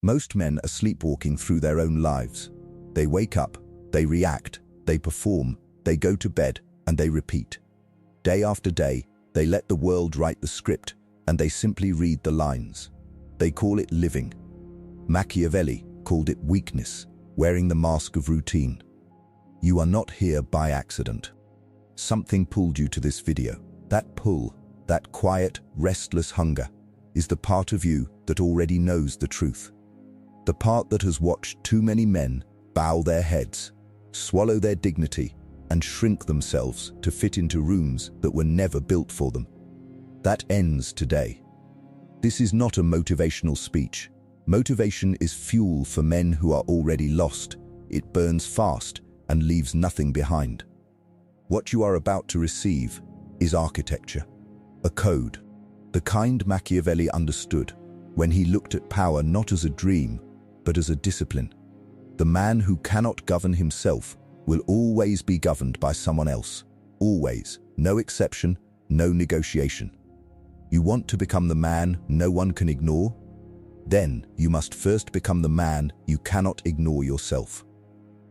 Most men are sleepwalking through their own lives. They wake up, they react, they perform, they go to bed, and they repeat. Day after day, they let the world write the script, and they simply read the lines. They call it living. Machiavelli called it weakness, wearing the mask of routine. You are not here by accident. Something pulled you to this video. That pull, that quiet, restless hunger, is the part of you that already knows the truth. The part that has watched too many men bow their heads, swallow their dignity, and shrink themselves to fit into rooms that were never built for them. That ends today. This is not a motivational speech. Motivation is fuel for men who are already lost. It burns fast and leaves nothing behind. What you are about to receive is architecture, a code, the kind Machiavelli understood when he looked at power not as a dream, but as a discipline. The man who cannot govern himself will always be governed by someone else. Always. No exception, no negotiation. You want to become the man no one can ignore? Then you must first become the man you cannot ignore yourself.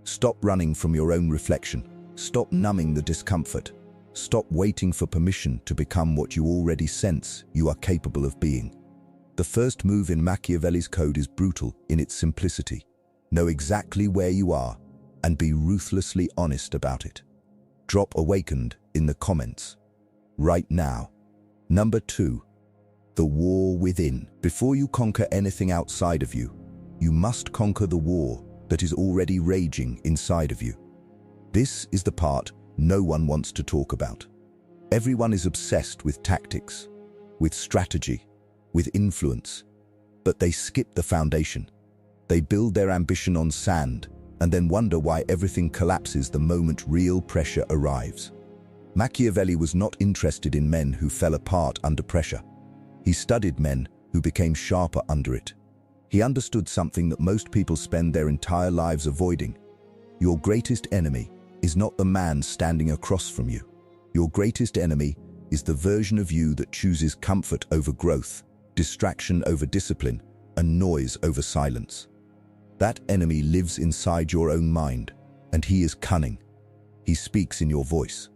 Stop running from your own reflection. Stop numbing the discomfort. Stop waiting for permission to become what you already sense you are capable of being. The first move in Machiavelli's code is brutal in its simplicity. Know exactly where you are and be ruthlessly honest about it. Drop awakened in the comments right now. Number 2. The war within. Before you conquer anything outside of you, you must conquer the war that is already raging inside of you. This is the part no one wants to talk about. Everyone is obsessed with tactics, with strategy, with influence, but they skip the foundation. They build their ambition on sand and then wonder why everything collapses the moment real pressure arrives. Machiavelli was not interested in men who fell apart under pressure. He studied men who became sharper under it. He understood something that most people spend their entire lives avoiding. Your greatest enemy is not the man standing across from you. Your greatest enemy is the version of you that chooses comfort over growth, distraction over discipline, and noise over silence. That enemy lives inside your own mind, and he is cunning. He speaks in your voice.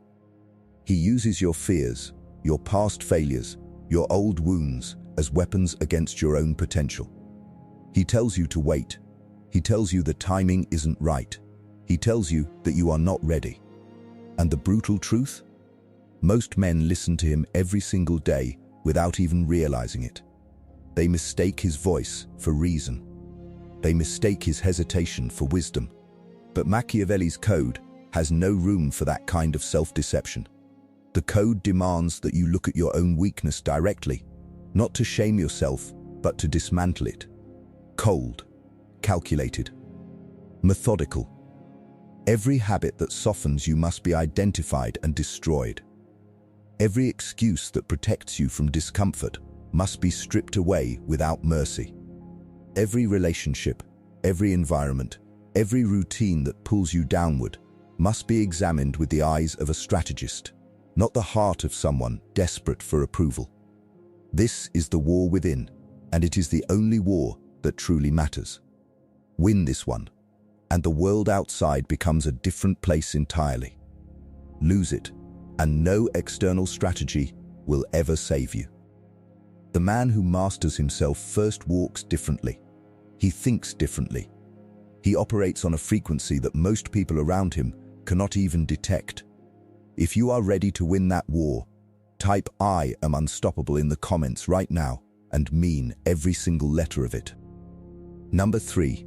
He uses your fears, your past failures, your old wounds as weapons against your own potential. He tells you to wait. He tells you the timing isn't right. He tells you that you are not ready. And the brutal truth? Most men listen to him every single day without even realizing it. They mistake his voice for reason. They mistake his hesitation for wisdom. But Machiavelli's code has no room for that kind of self-deception. The code demands that you look at your own weakness directly, not to shame yourself, but to dismantle it. Cold, calculated, methodical. Every habit that softens you must be identified and destroyed. Every excuse that protects you from discomfort must be stripped away without mercy. Every relationship, every environment, every routine that pulls you downward must be examined with the eyes of a strategist, not the heart of someone desperate for approval. This is the war within, and it is the only war that truly matters. Win this one, and the world outside becomes a different place entirely. Lose it, and no external strategy will ever save you. The man who masters himself first walks differently. He thinks differently. He operates on a frequency that most people around him cannot even detect. If you are ready to win that war, type "I am unstoppable" in the comments right now and mean every single letter of it. Number 3.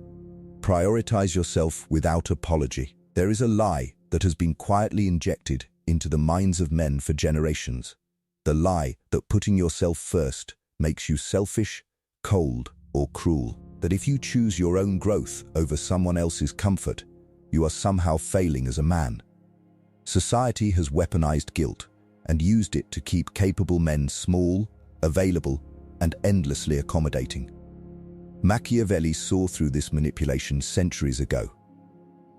Prioritize yourself without apology. There is a lie that has been quietly injected into the minds of men for generations. The lie that putting yourself first makes you selfish, cold, or cruel. That if you choose your own growth over someone else's comfort, you are somehow failing as a man. Society has weaponized guilt and used it to keep capable men small, available, and endlessly accommodating. Machiavelli saw through this manipulation centuries ago.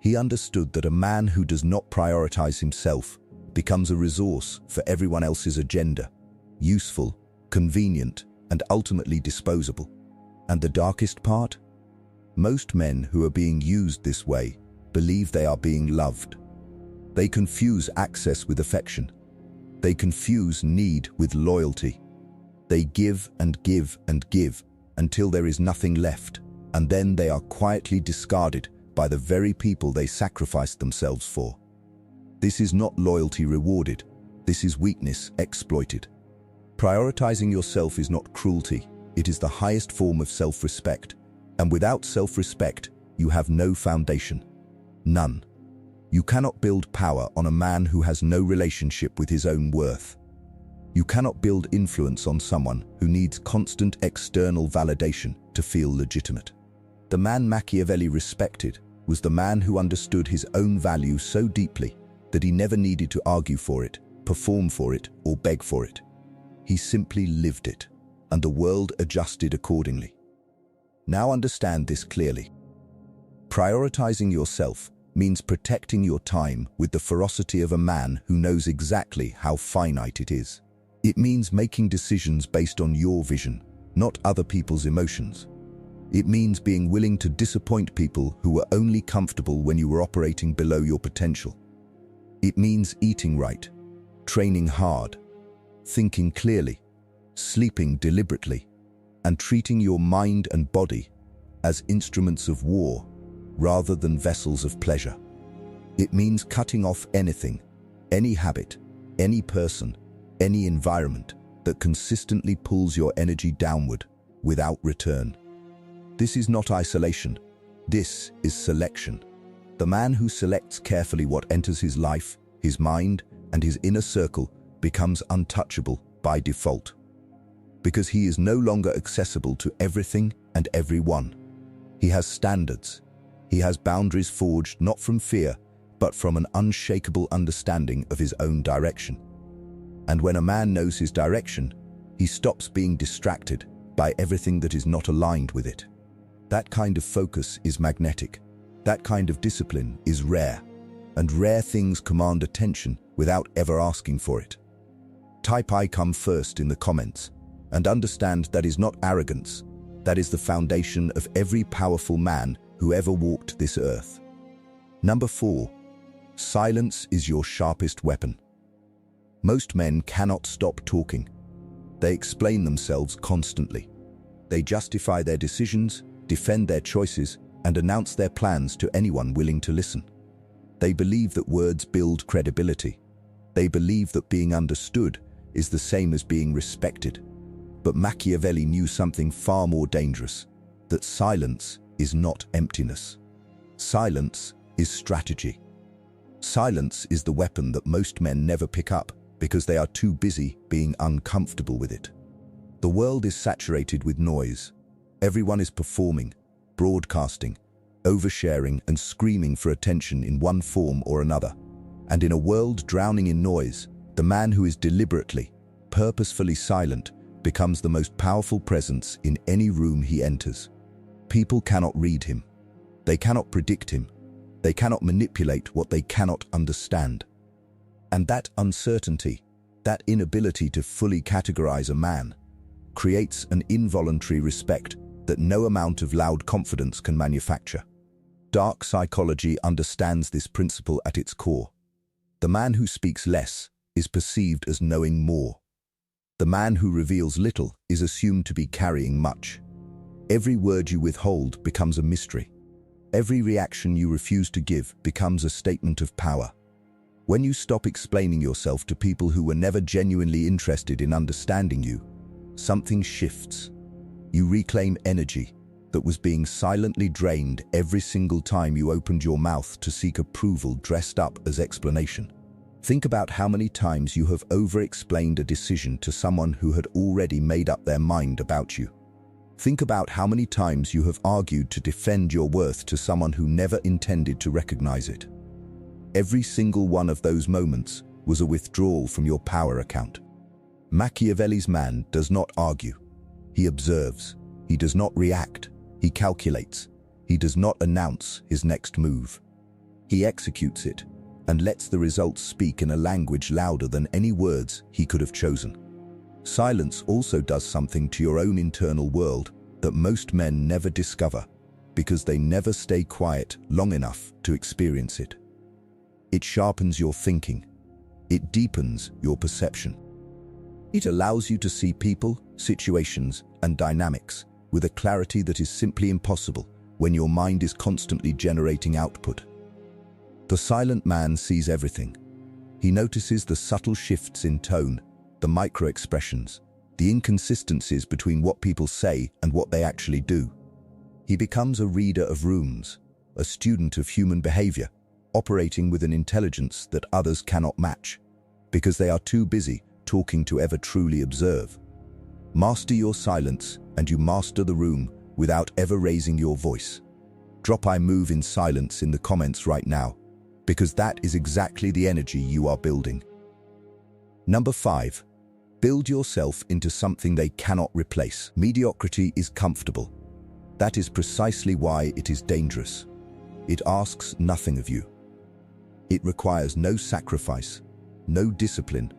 He understood that a man who does not prioritize himself becomes a resource for everyone else's agenda, useful, convenient, and ultimately disposable. And the darkest part? Most men who are being used this way believe they are being loved. They confuse access with affection. They confuse need with loyalty. They give and give and give until there is nothing left, and then they are quietly discarded by the very people they sacrificed themselves for. This is not loyalty rewarded. This is weakness exploited. Prioritizing yourself is not cruelty. It is the highest form of self-respect. And without self-respect, you have no foundation. None. You cannot build power on a man who has no relationship with his own worth. You cannot build influence on someone who needs constant external validation to feel legitimate. The man Machiavelli respected was the man who understood his own value so deeply that he never needed to argue for it, perform for it, or beg for it. He simply lived it, and the world adjusted accordingly. Now understand this clearly. Prioritizing yourself means protecting your time with the ferocity of a man who knows exactly how finite it is. It means making decisions based on your vision, not other people's emotions. It means being willing to disappoint people who were only comfortable when you were operating below your potential. It means eating right, training hard, thinking clearly, sleeping deliberately, and treating your mind and body as instruments of war rather than vessels of pleasure. It means cutting off anything, any habit, any person, any environment that consistently pulls your energy downward without return. This is not isolation. This is selection. The man who selects carefully what enters his life, his mind, and his inner circle becomes untouchable by default, because he is no longer accessible to everything and everyone. He has standards. He has boundaries forged not from fear, but from an unshakable understanding of his own direction. And when a man knows his direction, he stops being distracted by everything that is not aligned with it. That kind of focus is magnetic. That kind of discipline is rare, and rare things command attention without ever asking for it. Type "I come first" in the comments, and understand that is not arrogance. That is the foundation of every powerful man who ever walked this earth. Number 4. Silence is your sharpest weapon. Most men cannot stop talking. They explain themselves constantly. They justify their decisions, defend their choices, and announce their plans to anyone willing to listen. They believe that words build credibility. They believe that being understood is the same as being respected. But Machiavelli knew something far more dangerous, that silence is not emptiness. Silence is strategy. Silence is the weapon that most men never pick up because they are too busy being uncomfortable with it. The world is saturated with noise. Everyone is performing, broadcasting, oversharing, and screaming for attention in one form or another. And in a world drowning in noise, the man who is deliberately, purposefully silent becomes the most powerful presence in any room he enters. People cannot read him. They cannot predict him. They cannot manipulate what they cannot understand. And that uncertainty, that inability to fully categorize a man, creates an involuntary respect that no amount of loud confidence can manufacture. Dark psychology understands this principle at its core. The man who speaks less is perceived as knowing more. The man who reveals little is assumed to be carrying much. Every word you withhold becomes a mystery. Every reaction you refuse to give becomes a statement of power. When you stop explaining yourself to people who were never genuinely interested in understanding you, something shifts. You reclaim energy that was being silently drained every single time you opened your mouth to seek approval dressed up as explanation. Think about how many times you have over-explained a decision to someone who had already made up their mind about you. Think about how many times you have argued to defend your worth to someone who never intended to recognize it. Every single one of those moments was a withdrawal from your power account. Machiavelli's man does not argue. He observes. He does not react. He calculates. He does not announce his next move. He executes it and lets the results speak in a language louder than any words he could have chosen. Silence also does something to your own internal world that most men never discover, because they never stay quiet long enough to experience it. It sharpens your thinking. It deepens your perception. It allows you to see people, situations, and dynamics with a clarity that is simply impossible when your mind is constantly generating output. The silent man sees everything. He notices the subtle shifts in tone, the micro-expressions, the inconsistencies between what people say and what they actually do. He becomes a reader of rooms, a student of human behavior, operating with an intelligence that others cannot match, because they are too busy talking to ever truly observe. Master your silence, and you master the room without ever raising your voice. Drop "I move in silence" in the comments right now, because that is exactly the energy you are building. Number 5. Build yourself into something they cannot replace. Mediocrity is comfortable. That is precisely why it is dangerous. It asks nothing of you. It requires no sacrifice, no discipline,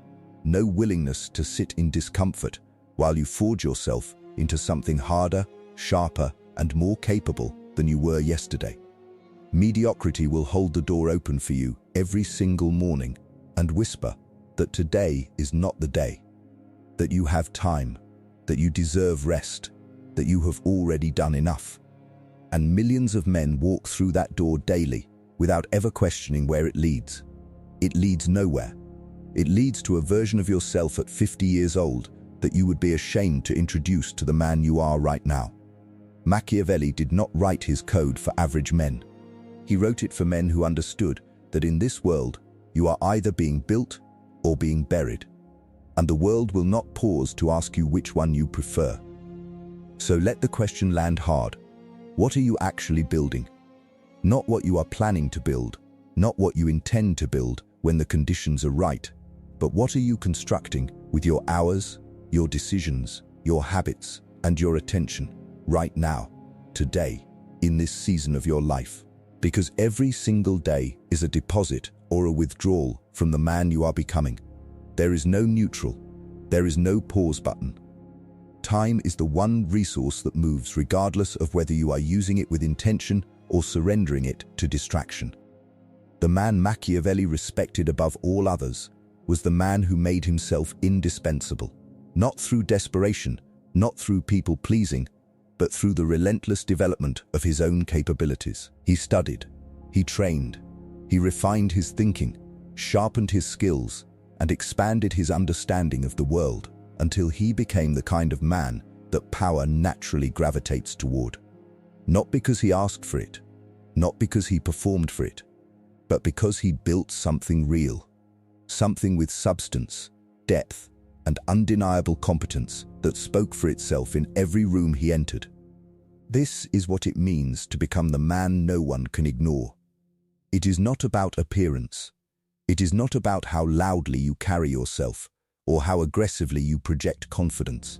no willingness to sit in discomfort while you forge yourself into something harder, sharper, and more capable than you were yesterday. Mediocrity will hold the door open for you every single morning and whisper that today is not the day, that you have time, that you deserve rest, that you have already done enough. And millions of men walk through that door daily without ever questioning where it leads. It leads nowhere. It leads to a version of yourself at 50 years old that you would be ashamed to introduce to the man you are right now. Machiavelli did not write his code for average men. He wrote it for men who understood that in this world, you are either being built or being buried, and the world will not pause to ask you which one you prefer. So let the question land hard. What are you actually building? Not what you are planning to build, not what you intend to build when the conditions are right, but what are you constructing with your hours, your decisions, your habits, and your attention right now, today, in this season of your life? Because every single day is a deposit or a withdrawal from the man you are becoming. There is no neutral. There is no pause button. Time is the one resource that moves regardless of whether you are using it with intention or surrendering it to distraction. The man Machiavelli respected above all others was the man who made himself indispensable, not through desperation, not through people-pleasing, but through the relentless development of his own capabilities. He studied, he trained, he refined his thinking, sharpened his skills, and expanded his understanding of the world until he became the kind of man that power naturally gravitates toward. Not because he asked for it, not because he performed for it, but because he built something real, something with substance, depth, and undeniable competence that spoke for itself in every room he entered. This is what it means to become the man no one can ignore. It is not about appearance. It is not about how loudly you carry yourself or how aggressively you project confidence.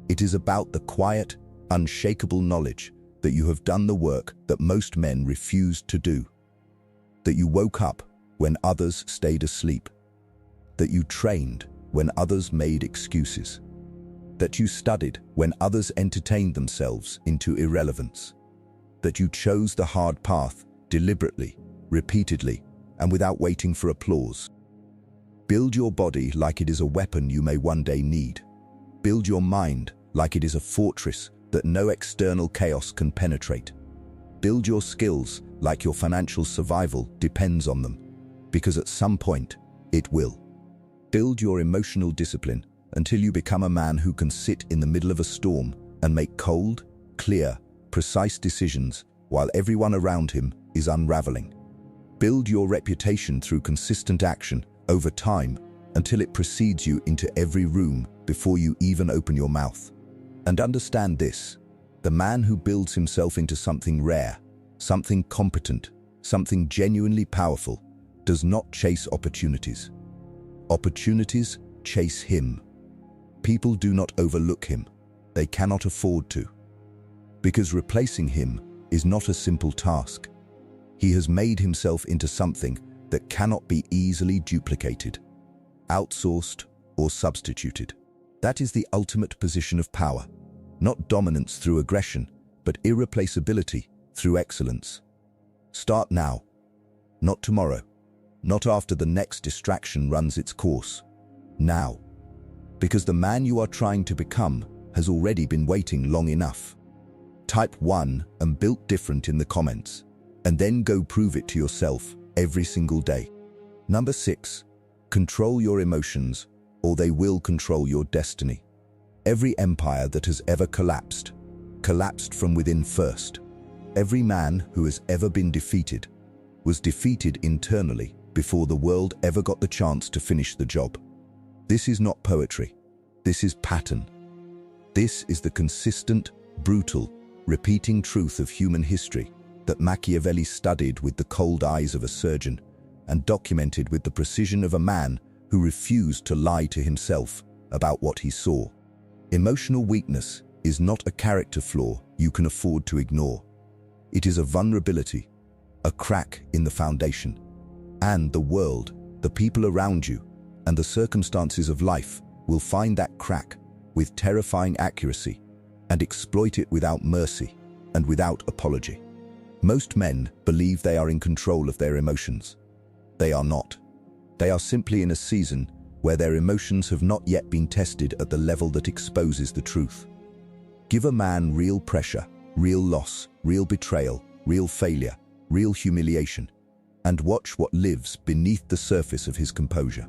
It is about the quiet, unshakable knowledge that you have done the work that most men refused to do. That you woke up when others stayed asleep. That you trained when others made excuses. That you studied when others entertained themselves into irrelevance. That you chose the hard path deliberately, repeatedly, and without waiting for applause. Build your body like it is a weapon you may one day need. Build your mind like it is a fortress that no external chaos can penetrate. Build your skills like your financial survival depends on them, because at some point, it will. Build your emotional discipline until you become a man who can sit in the middle of a storm and make cold, clear, precise decisions while everyone around him is unraveling. Build your reputation through consistent action over time until it precedes you into every room before you even open your mouth. And understand this: the man who builds himself into something rare, something competent, something genuinely powerful, does not chase opportunities. Opportunities chase him. People do not overlook him. They cannot afford to. Because replacing him is not a simple task. He has made himself into something that cannot be easily duplicated, outsourced, or substituted. That is the ultimate position of power. Not dominance through aggression, but irreplaceability through excellence. Start now, not tomorrow, not after the next distraction runs its course. Now, because the man you are trying to become has already been waiting long enough. Type 1 and built different in the comments, and then go prove it to yourself every single day. Number 6, control your emotions, or they will control your destiny. Every empire that has ever collapsed from within first. Every man who has ever been defeated was defeated internally before the world ever got the chance to finish the job. This is not poetry. This is pattern. This is the consistent, brutal, repeating truth of human history that Machiavelli studied with the cold eyes of a surgeon and documented with the precision of a man who refused to lie to himself about what he saw. Emotional weakness is not a character flaw you can afford to ignore. It is a vulnerability, a crack in the foundation. And the world, the people around you, and the circumstances of life will find that crack with terrifying accuracy and exploit it without mercy and without apology. Most men believe they are in control of their emotions. They are not. They are simply in a season where their emotions have not yet been tested at the level that exposes the truth. Give a man real pressure, real loss, real betrayal, real failure, real humiliation, and watch what lives beneath the surface of his composure.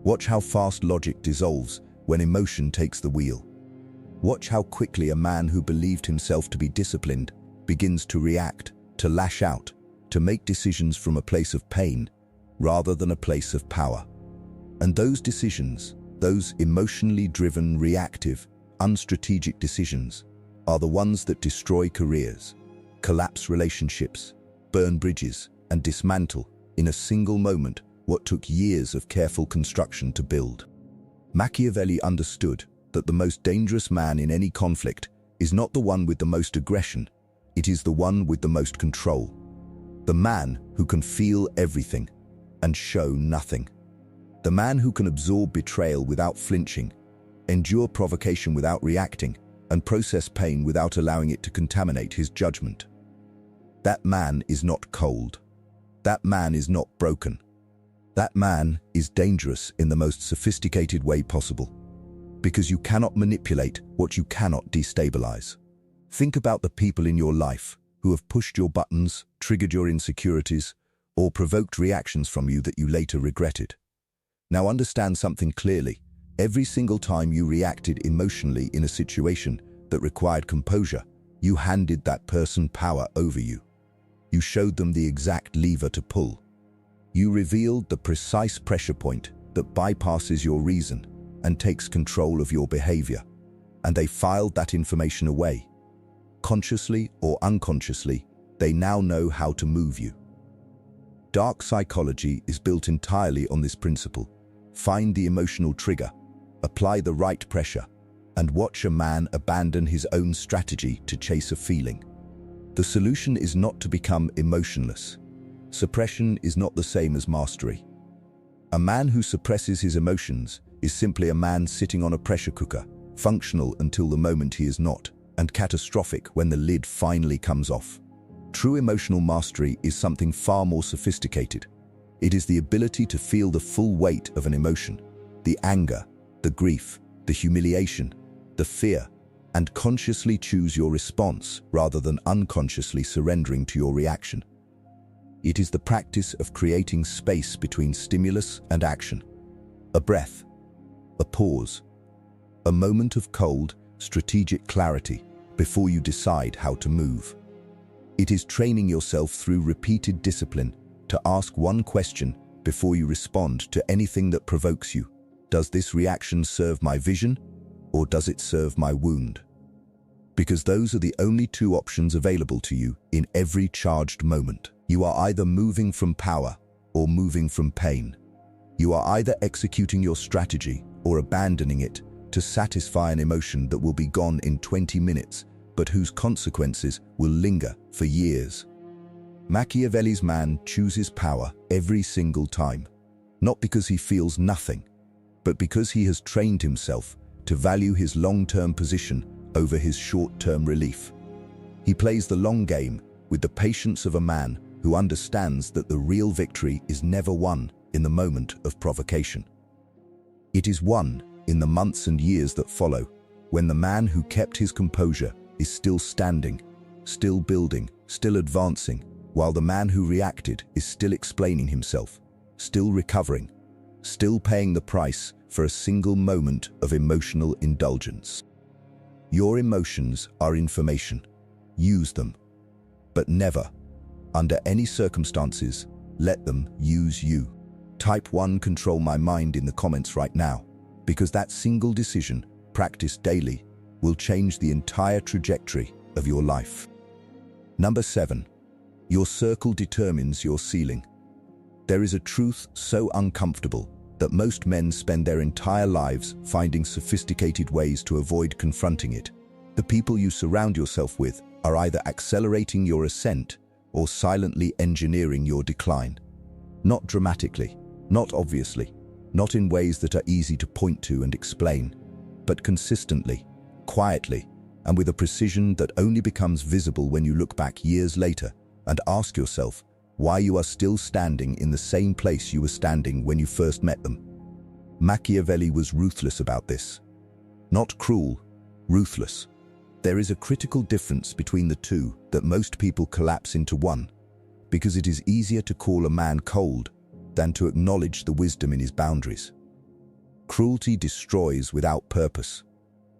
Watch how fast logic dissolves when emotion takes the wheel. Watch how quickly a man who believed himself to be disciplined begins to react, to lash out, to make decisions from a place of pain rather than a place of power. And those decisions, those emotionally driven, reactive, unstrategic decisions, are the ones that destroy careers, collapse relationships, burn bridges, and dismantle in a single moment what took years of careful construction to build. Machiavelli understood that the most dangerous man in any conflict is not the one with the most aggression, it is the one with the most control. The man who can feel everything and show nothing. The man who can absorb betrayal without flinching, endure provocation without reacting, and process pain without allowing it to contaminate his judgment. That man is not cold. That man is not broken. That man is dangerous in the most sophisticated way possible, because you cannot manipulate what you cannot destabilize. Think about the people in your life who have pushed your buttons, triggered your insecurities, or provoked reactions from you that you later regretted. Now understand something clearly. Every single time you reacted emotionally in a situation that required composure, you handed that person power over you. You showed them the exact lever to pull. You revealed the precise pressure point that bypasses your reason and takes control of your behavior. And they filed that information away. Consciously or unconsciously, they now know how to move you. Dark psychology is built entirely on this principle. Find the emotional trigger, apply the right pressure, and watch a man abandon his own strategy to chase a feeling. The solution is not to become emotionless. Suppression is not the same as mastery. A man who suppresses his emotions is simply a man sitting on a pressure cooker, functional until the moment he is not, and catastrophic when the lid finally comes off. True emotional mastery is something far more sophisticated. It is the ability to feel the full weight of an emotion, the anger, the grief, the humiliation, the fear, and consciously choose your response rather than unconsciously surrendering to your reaction. It is the practice of creating space between stimulus and action. A breath, a pause, a moment of cold, strategic clarity before you decide how to move. It is training yourself through repeated discipline to ask one question before you respond to anything that provokes you. Does this reaction serve my vision, or does it serve my wound? Because those are the only two options available to you in every charged moment. You are either moving from power or moving from pain. You are either executing your strategy or abandoning it to satisfy an emotion that will be gone in 20 minutes, but whose consequences will linger for years. Machiavelli's man chooses power every single time, not because he feels nothing, but because he has trained himself to value his long-term position over his short-term relief. He plays the long game with the patience of a man who understands that the real victory is never won in the moment of provocation. It is won in the months and years that follow, when the man who kept his composure is still standing, still building, still advancing, while the man who reacted is still explaining himself, still recovering, still paying the price for a single moment of emotional indulgence. Your emotions are information. Use them. But never, under any circumstances, let them use you. Type 1 control my mind in the comments right now, because that single decision, practiced daily, will change the entire trajectory of your life. Number 7. Your circle determines your ceiling. There is a truth so uncomfortable that most men spend their entire lives finding sophisticated ways to avoid confronting it. The people you surround yourself with are either accelerating your ascent or silently engineering your decline. Not dramatically, not obviously, not in ways that are easy to point to and explain, but consistently, quietly, and with a precision that only becomes visible when you look back years later and ask yourself why you are still standing in the same place you were standing when you first met them. Machiavelli was ruthless about this. Not cruel, ruthless. There is a critical difference between the two that most people collapse into one, because it is easier to call a man cold than to acknowledge the wisdom in his boundaries. Cruelty destroys without purpose.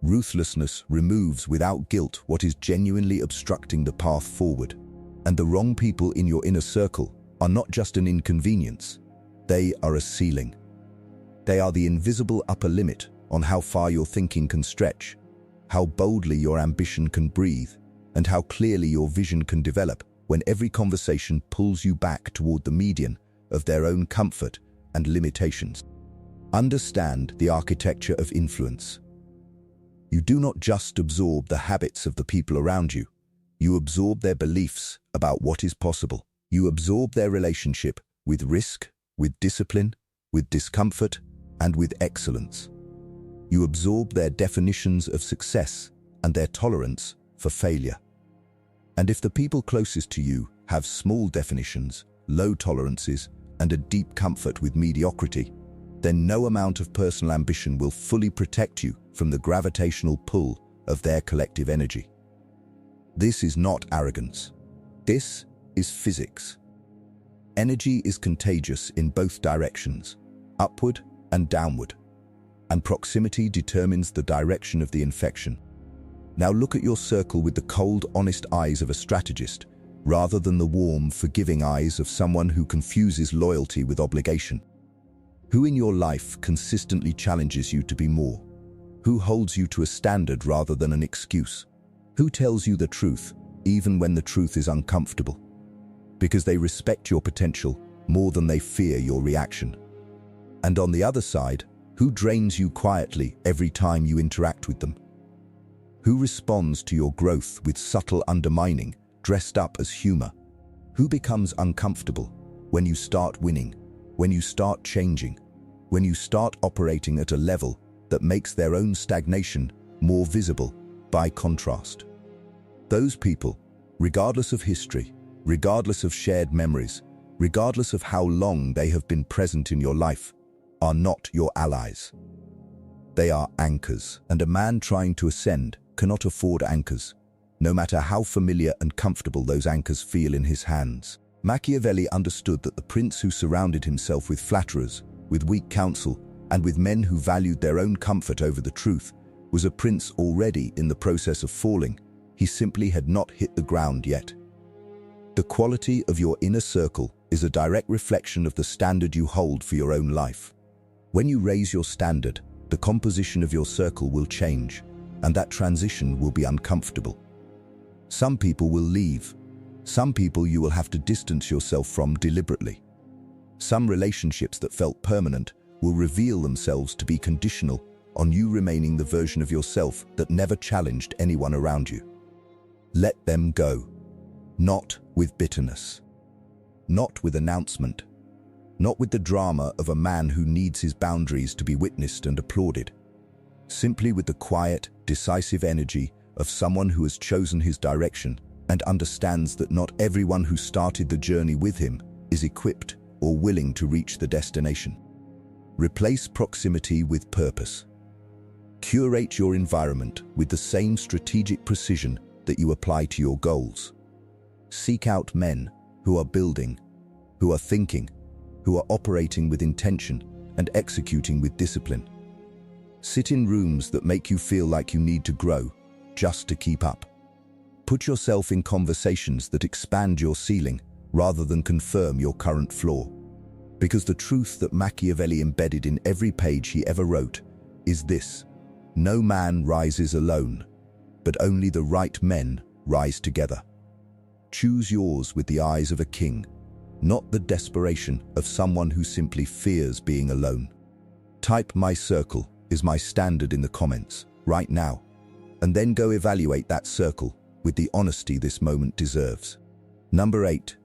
Ruthlessness removes without guilt what is genuinely obstructing the path forward. And the wrong people in your inner circle are not just an inconvenience, they are a ceiling. They are the invisible upper limit on how far your thinking can stretch, how boldly your ambition can breathe, and how clearly your vision can develop when every conversation pulls you back toward the median of their own comfort and limitations. Understand the architecture of influence. You do not just absorb the habits of the people around you. You absorb their beliefs about what is possible. You absorb their relationship with risk, with discipline, with discomfort, and with excellence. You absorb their definitions of success and their tolerance for failure. And if the people closest to you have small definitions, low tolerances, and a deep comfort with mediocrity, then no amount of personal ambition will fully protect you from the gravitational pull of their collective energy. This is not arrogance. This is physics. Energy is contagious in both directions, upward and downward, and proximity determines the direction of the infection. Now look at your circle with the cold, honest eyes of a strategist, rather than the warm, forgiving eyes of someone who confuses loyalty with obligation. Who in your life consistently challenges you to be more? Who holds you to a standard rather than an excuse? Who tells you the truth, even when the truth is uncomfortable? Because they respect your potential more than they fear your reaction. And on the other side, who drains you quietly every time you interact with them? Who responds to your growth with subtle undermining, dressed up as humor? Who becomes uncomfortable when you start winning, when you start changing, when you start operating at a level that makes their own stagnation more visible by contrast? Those people, regardless of history, regardless of shared memories, regardless of how long they have been present in your life, are not your allies. They are anchors, and a man trying to ascend cannot afford anchors, no matter how familiar and comfortable those anchors feel in his hands. Machiavelli understood that the prince who surrounded himself with flatterers, with weak counsel, and with men who valued their own comfort over the truth, was a prince already in the process of falling. He simply had not hit the ground yet. The quality of your inner circle is a direct reflection of the standard you hold for your own life. When you raise your standard, the composition of your circle will change, and that transition will be uncomfortable. Some people will leave. Some people you will have to distance yourself from deliberately. Some relationships that felt permanent will reveal themselves to be conditional on you remaining the version of yourself that never challenged anyone around you. Let them go. Not with bitterness. Not with announcement. Not with the drama of a man who needs his boundaries to be witnessed and applauded. Simply with the quiet, decisive energy of someone who has chosen his direction and understands that not everyone who started the journey with him is equipped or willing to reach the destination. Replace proximity with purpose. Curate your environment with the same strategic precision that you apply to your goals. Seek out men who are building, who are thinking, who are operating with intention and executing with discipline. Sit in rooms that make you feel like you need to grow just to keep up. Put yourself in conversations that expand your ceiling rather than confirm your current flaw. Because the truth that Machiavelli embedded in every page he ever wrote is this: no man rises alone, but only the right men rise together. Choose yours with the eyes of a king, not the desperation of someone who simply fears being alone. Type "my circle is my standard" in the comments right now, and then go evaluate that circle with the honesty this moment deserves. Number 8.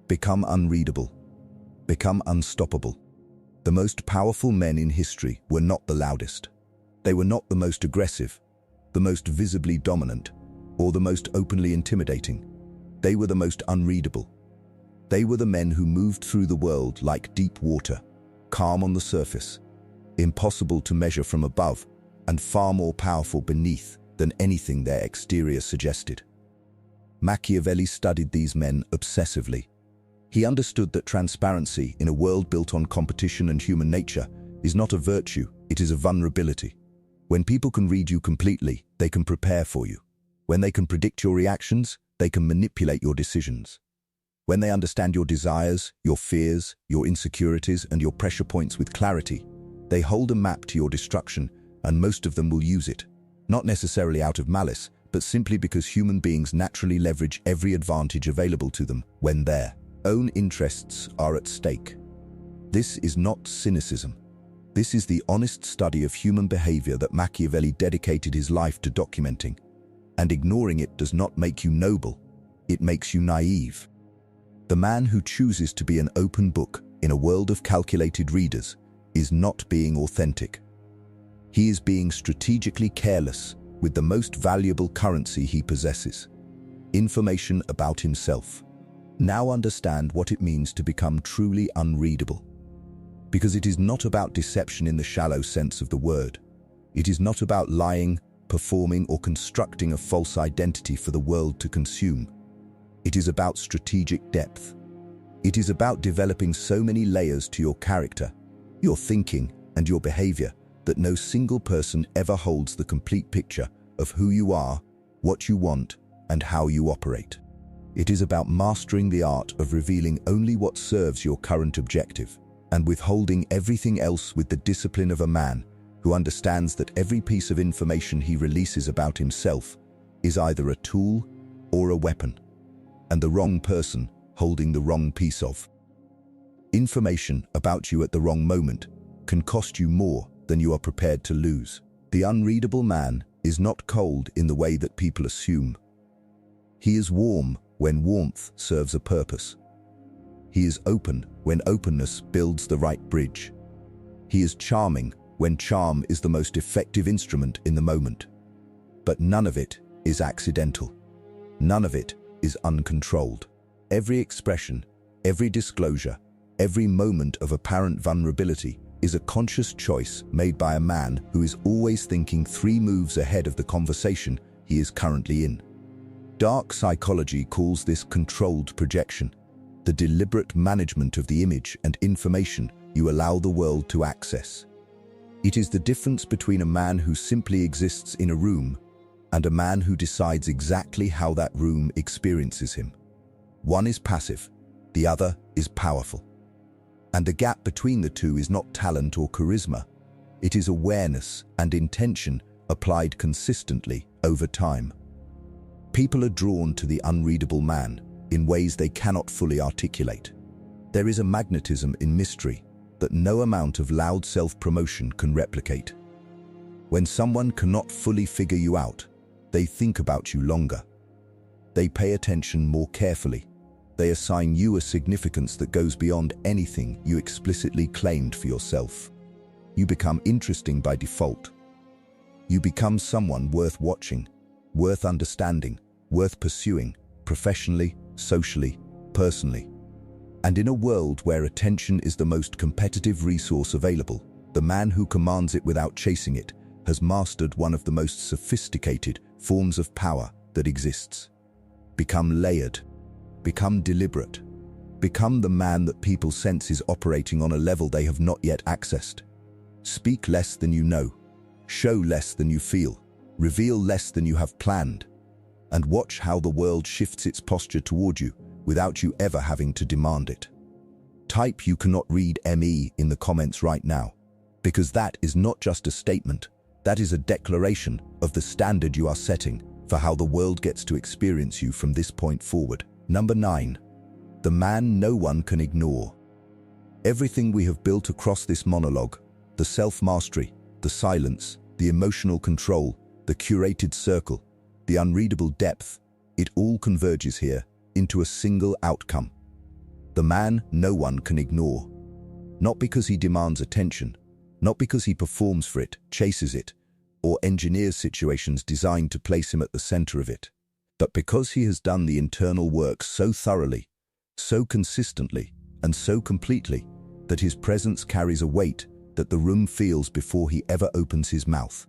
Become unreadable. Become unstoppable. The most powerful men in history were not the loudest. They were not the most aggressive, the most visibly dominant, or the most openly intimidating. They were the most unreadable. They were the men who moved through the world like deep water, calm on the surface, impossible to measure from above, and far more powerful beneath than anything their exterior suggested. Machiavelli studied these men obsessively. He understood that transparency in a world built on competition and human nature is not a virtue, it is a vulnerability. When people can read you completely, they can prepare for you. When they can predict your reactions, they can manipulate your decisions. When they understand your desires, your fears, your insecurities, and your pressure points with clarity, they hold a map to your destruction, and most of them will use it. Not necessarily out of malice, but simply because human beings naturally leverage every advantage available to them when their own interests are at stake. This is not cynicism. This is the honest study of human behavior that Machiavelli dedicated his life to documenting. And ignoring it does not make you noble, it makes you naive. The man who chooses to be an open book in a world of calculated readers is not being authentic. He is being strategically careless with the most valuable currency he possesses: information about himself. Now understand what it means to become truly unreadable. Because it is not about deception in the shallow sense of the word. It is not about lying, performing, or constructing a false identity for the world to consume. It is about strategic depth. It is about developing so many layers to your character, your thinking, and your behavior that no single person ever holds the complete picture of who you are, what you want, and how you operate. It is about mastering the art of revealing only what serves your current objective, and withholding everything else with the discipline of a man who understands that every piece of information he releases about himself is either a tool or a weapon, and the wrong person holding the wrong piece of. Information about you at the wrong moment can cost you more than you are prepared to lose. The unreadable man is not cold in the way that people assume. He is warm when warmth serves a purpose. He is open when openness builds the right bridge. He is charming when charm is the most effective instrument in the moment. But none of it is accidental. None of it is uncontrolled. Every expression, every disclosure, every moment of apparent vulnerability is a conscious choice made by a man who is always thinking 3 moves ahead of the conversation he is currently in. Dark psychology calls this controlled projection, the deliberate management of the image and information you allow the world to access. It is the difference between a man who simply exists in a room and a man who decides exactly how that room experiences him. One is passive, the other is powerful. And the gap between the two is not talent or charisma. It is awareness and intention applied consistently over time. People are drawn to the unreadable man in ways they cannot fully articulate. There is a magnetism in mystery that no amount of loud self-promotion can replicate. When someone cannot fully figure you out, they think about you longer. They pay attention more carefully. They assign you a significance that goes beyond anything you explicitly claimed for yourself. You become interesting by default. You become someone worth watching, worth understanding, worth pursuing, professionally, socially, personally. And in a world where attention is the most competitive resource available, the man who commands it without chasing it has mastered one of the most sophisticated forms of power that exists. Become layered. Become deliberate. Become the man that people sense is operating on a level they have not yet accessed. Speak less than you know. Show less than you feel. Reveal less than you have planned. And watch how the world shifts its posture toward you without you ever having to demand it. Type "you cannot read me" in the comments right now, because that is not just a statement, that is a declaration of the standard you are setting for how the world gets to experience you from this point forward. Number 9. The man no one can ignore. Everything we have built across this monologue, the self-mastery, the silence, the emotional control, the curated circle, the unreadable depth, it all converges here into a single outcome. The man no one can ignore. Not because he demands attention, not because he performs for it, chases it, or engineers situations designed to place him at the center of it, but because he has done the internal work so thoroughly, so consistently, and so completely that his presence carries a weight that the room feels before he ever opens his mouth.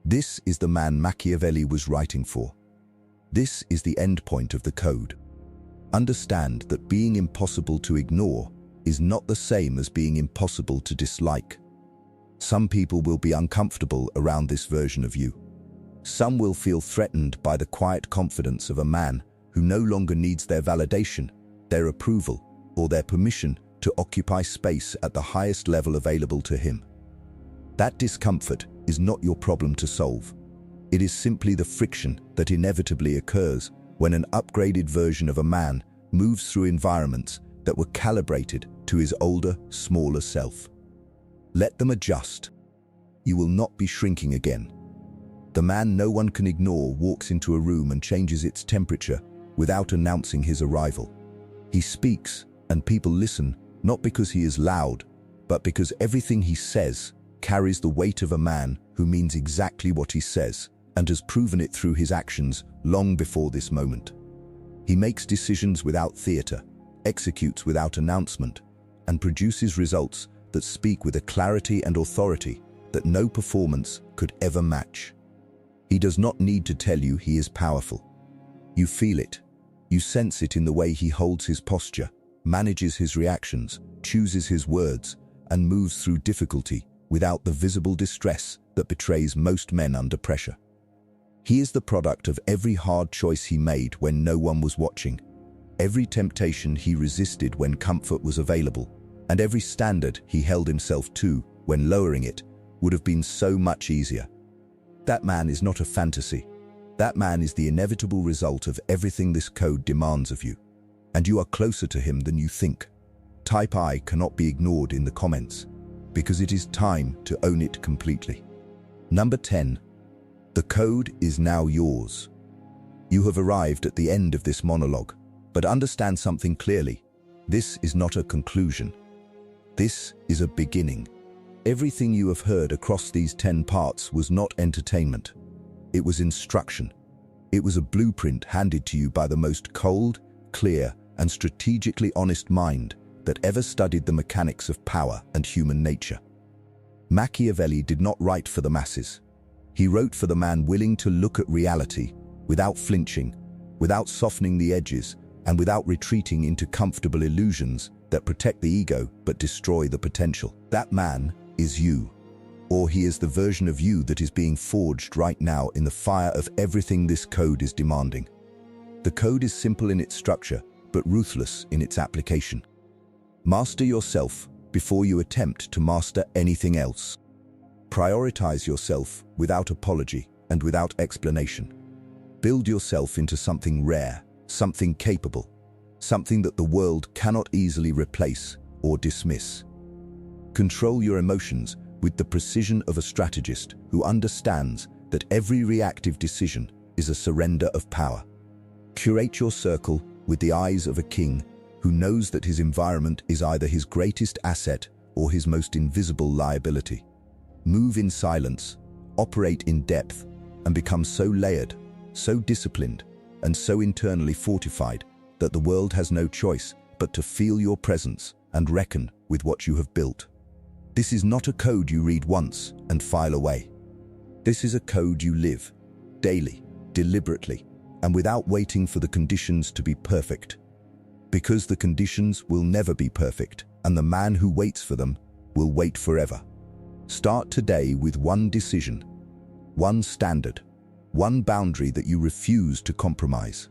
This is the man Machiavelli was writing for. This is the end point of the code. Understand that being impossible to ignore is not the same as being impossible to dislike. Some people will be uncomfortable around this version of you. Some will feel threatened by the quiet confidence of a man who no longer needs their validation, their approval, or their permission to occupy space at the highest level available to him. That discomfort is not your problem to solve. It is simply the friction that inevitably occurs when an upgraded version of a man moves through environments that were calibrated to his older, smaller self. Let them adjust. You will not be shrinking again. The man no one can ignore walks into a room and changes its temperature without announcing his arrival. He speaks, and people listen, not because he is loud, but because everything he says carries the weight of a man who means exactly what he says and has proven it through his actions long before this moment. He makes decisions without theater, executes without announcement, and produces results that speak with a clarity and authority that no performance could ever match. He does not need to tell you he is powerful. You feel it. You sense it in the way he holds his posture, manages his reactions, chooses his words, and moves through difficulty without the visible distress that betrays most men under pressure. He is the product of every hard choice he made when no one was watching, every temptation he resisted when comfort was available, and every standard he held himself to when lowering it would have been so much easier. That man is not a fantasy. That man is the inevitable result of everything this code demands of you, and you are closer to him than you think. Type "I" cannot be ignored in the comments, because it is time to own it completely. Number 10. The code is now yours. You have arrived at the end of this monologue, but understand something clearly. This is not a conclusion. This is a beginning. Everything you have heard across these 10 parts was not entertainment. It was instruction. It was a blueprint handed to you by the most cold, clear, and strategically honest mind that ever studied the mechanics of power and human nature. Machiavelli did not write for the masses. He wrote for the man willing to look at reality without flinching, without softening the edges, and without retreating into comfortable illusions that protect the ego but destroy the potential. That man is you, or he is the version of you that is being forged right now in the fire of everything this code is demanding. The code is simple in its structure, but ruthless in its application. Master yourself before you attempt to master anything else. Prioritize yourself without apology and without explanation. Build yourself into something rare, something capable, something that the world cannot easily replace or dismiss. Control your emotions with the precision of a strategist who understands that every reactive decision is a surrender of power. Curate your circle with the eyes of a king who knows that his environment is either his greatest asset or his most invisible liability. Move in silence, operate in depth, and become so layered, so disciplined, and so internally fortified that the world has no choice but to feel your presence and reckon with what you have built. This is not a code you read once and file away. This is a code you live, daily, deliberately, and without waiting for the conditions to be perfect. Because the conditions will never be perfect, and the man who waits for them will wait forever. Start today with one decision, one standard, one boundary that you refuse to compromise,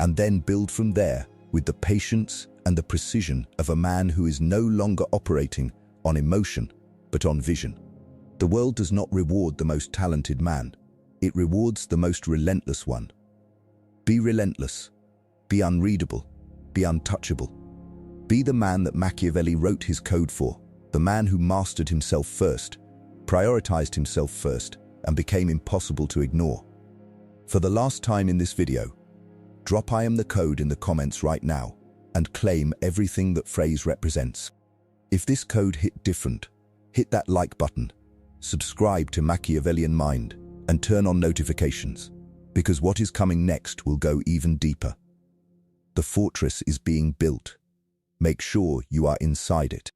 and then build from there with the patience and the precision of a man who is no longer operating on emotion, but on vision. The world does not reward the most talented man. It rewards the most relentless one. Be relentless. Be unreadable. Be untouchable. Be the man that Machiavelli wrote his code for, the man who mastered himself first, prioritized himself first, and became impossible to ignore. For the last time in this video, drop "I am the code" in the comments right now and claim everything that phrase represents. If this code hit different, hit that like button, subscribe to Machiavellian Mind, and turn on notifications, because what is coming next will go even deeper. The fortress is being built. Make sure you are inside it.